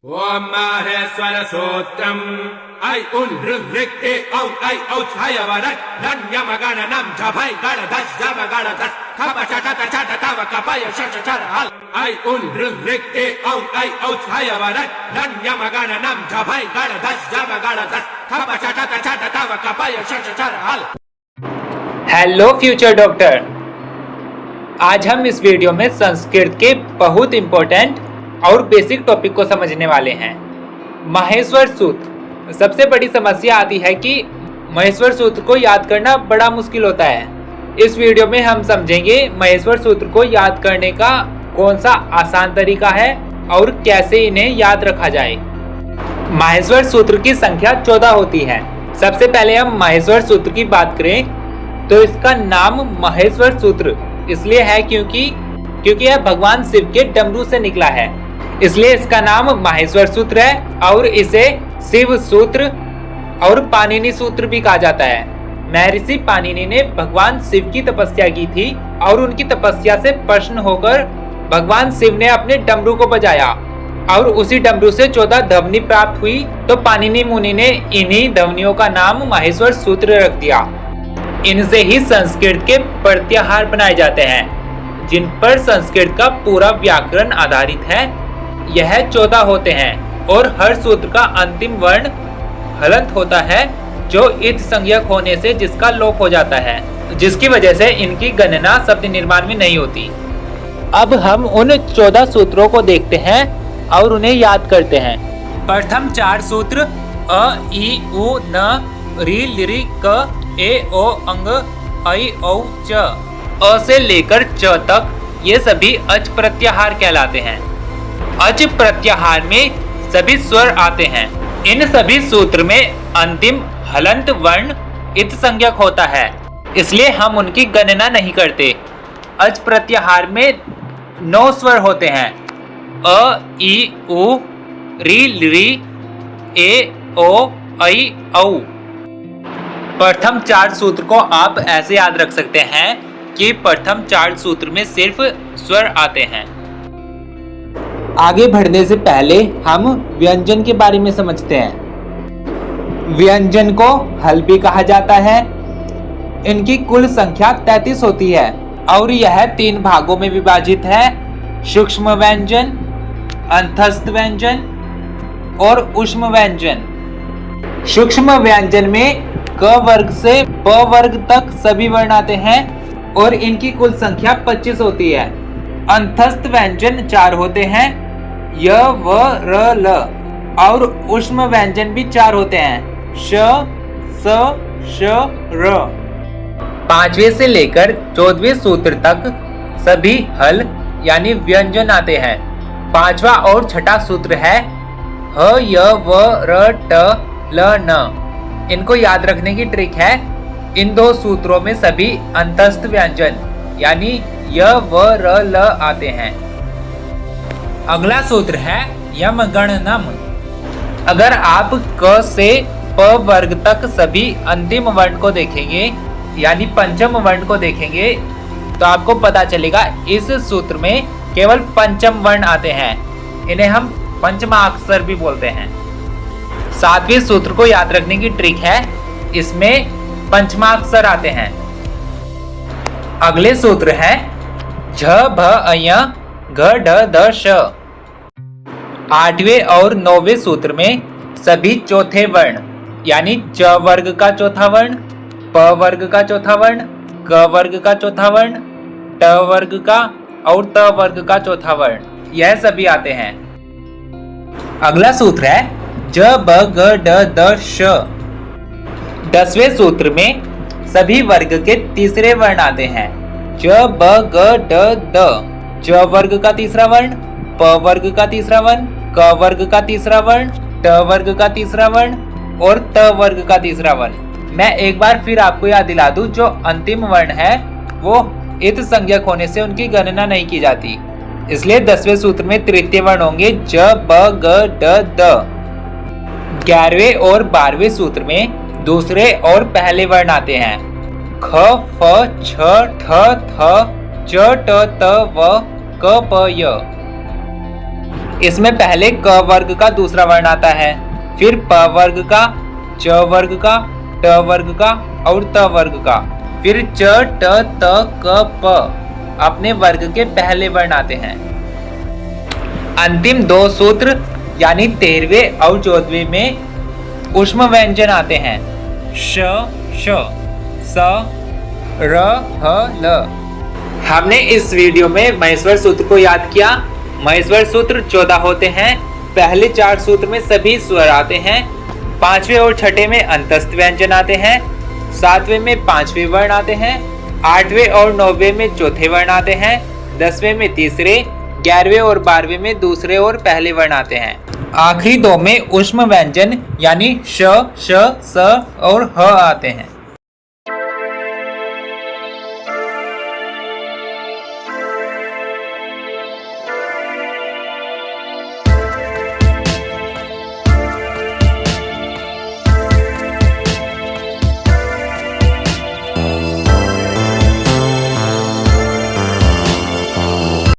ओम माहेश्वर सूत्रम ऐ उन ऋग् ए औ ऐ औ छाय वरट नं यम गण नम झभै गण धस जब गण धस खप छट छट तव कपय शट छर हल ऐ उन ऋग् ए औ ऐ औ छाय वरट नं यम गण नम झभै गण धस जब गण धस खप छट छट तव कपय शट छर हल। हेलो फ्यूचर डॉक्टर, आज हम इस वीडियो में संस्कृत के बहुत इंपॉर्टेंट और बेसिक टॉपिक को समझने वाले हैं। माहेश्वर सूत्र। सबसे बड़ी समस्या आती है कि माहेश्वर सूत्र को याद करना बड़ा मुश्किल होता है। इस वीडियो में हम समझेंगे माहेश्वर सूत्र को याद करने का कौन सा आसान तरीका है और कैसे इन्हें याद रखा जाए। माहेश्वर सूत्र की संख्या 14 होती है। सबसे पहले हम माहेश्वर सूत्र की बात करें तो इसका नाम माहेश्वर सूत्र इसलिए है क्योंकि यह भगवान शिव के डमरू से निकला है, इसलिए इसका नाम माहेश्वर सूत्र है और इसे शिव सूत्र और पाणिनि सूत्र भी कहा जाता है। महर्षि पाणिनि ने भगवान शिव की तपस्या की थी और उनकी तपस्या से प्रसन्न होकर भगवान शिव ने अपने डमरू को बजाया और उसी डमरू से 14 ध्वनि प्राप्त हुई, तो पाणिनि मुनि ने इन्हीं ध्वनियों का नाम माहेश्वर सूत्र रख दिया। इनसे ही संस्कृत के प्रत्याहार बनाए जाते हैं जिन पर संस्कृत का पूरा व्याकरण आधारित है। यह 14 होते हैं और हर सूत्र का अंतिम वर्ण हलंत होता है जो इत संज्ञक होने से जिसका लोप हो जाता है, जिसकी वजह से इनकी गणना शब्द निर्माण में नहीं होती। अब हम उन 14 सूत्रों को देखते हैं और उन्हें याद करते हैं। प्रथम 4 सूत्र अ ई उ न री लिरी क ए ओ अंग ऐ औ च। अ से लेकर च तक ये सभी अच प्रत्याहार कहलाते हैं। अच प्रत्याहार में सभी स्वर आते हैं। इन सभी सूत्र में अंतिम हलंत वर्ण इत संज्ञक होता है, इसलिए हम उनकी गणना नहीं करते। अच प्रत्याहार में 9 स्वर होते हैं। अ ई उ री री ए ओ ऐ औ। प्रथम 4 सूत्र को आप ऐसे याद रख सकते हैं कि प्रथम 4 सूत्र में सिर्फ स्वर आते हैं। आगे बढ़ने से पहले हम व्यंजन के बारे में समझते हैं। व्यंजन को हल भी कहा जाता है। इनकी कुल संख्या 33 होती है और यह 3 भागों में विभाजित है: सूक्ष्म व्यंजन, अंतस्थ व्यंजन और ऊष्म व्यंजन। सूक्ष्म व्यंजन में क वर्ग से प वर्ग तक सभी वर्ण आते हैं और इनकी कुल संख्या 25 होती है। अंतस्थ व्यंजन 4 होते हैं: य व र ल। और ऊष्म व्यंजन भी 4 होते हैं: श स श र। 5वें से लेकर 14वें सूत्र तक सभी हल यानी व्यंजन आते हैं। 5वां और 6ठा सूत्र है ह य व र ट ल न। इनको याद रखने की ट्रिक है, इन 2 सूत्रों में सभी अंतस्थ व्यंजन यानी य व र ल आते हैं। अगला सूत्र है यम गण नम। अगर आप क से प वर्ग तक सभी अंतिम वर्ण को देखेंगे यानी पंचम वर्ण को देखेंगे तो आपको पता चलेगा इस सूत्र में केवल पंचम वर्ण आते हैं। इन्हें हम पंचमाक्षर भी बोलते हैं। 7वें सूत्र को याद रखने की ट्रिक है, इसमें पंचमाक्षर आते हैं। अगले सूत्र है झ भ अय घ ढ ध श। 8वें और 9वें सूत्र में सभी चौथे वर्ण यानी च वर्ग का चौथा वर्ण, प वर्ग का चौथा वर्ण, क वर्ग का चौथा वर्ण, ट वर्ग का और त वर्ग का चौथा वर्ण, यह सभी आते हैं। अगला सूत्र है ज ब ग ड द श। 10वें सूत्र में सभी वर्ग के तीसरे वर्ण आते हैं: ज ब ग ड द। ज वर्ग का तीसरा वर्ण, प वर्ग का तीसरा वर्ण, क वर्ग का तीसरा वर्ण, ट वर्ग का तीसरा वर्ण और त वर्ग का तीसरा वर्ण। मैं एक बार फिर आपको याद दिला दूं, जो अंतिम वर्ण है वो इत संज्ञक होने से उनकी गणना नहीं की जाती, इसलिए 10वें सूत्र में तृतीय वर्ण होंगे ज ब ग ड द। 11वें और 12वें सूत्र में दूसरे और पहले वर्ण आते हैं: ख फ छ ठ थ च ट त व क प य। इसमें पहले क वर्ग का दूसरा वर्ण आता है, फिर प वर्ग का, च वर्ग का, ट वर्ग का और त वर्ग का, फिर च ट त क प अपने वर्ग के पहले वर्ण आते हैं। अंतिम दो सूत्र यानी 13वें और 14वें में ऊष्म व्यंजन आते हैं, श, श, स, र, ह, ल। हमने इस वीडियो में महेश्वर सूत्र को याद किया। महेश्वर सूत्र 14 होते हैं। पहले 4 सूत्र में सभी स्वर आते हैं, 5वें और 6ठे में अंतस्थ व्यंजन आते हैं, 7वें में 5वें वर्ण आते हैं, 8वें और 9वें में चौथे वर्ण आते हैं, 10वें में तीसरे, 11वें और 12वें में दूसरे और पहले वर्ण आते हैं। आखिरी 2 में ऊष्म व्यंजन यानी श, श, स और ह आते हैं।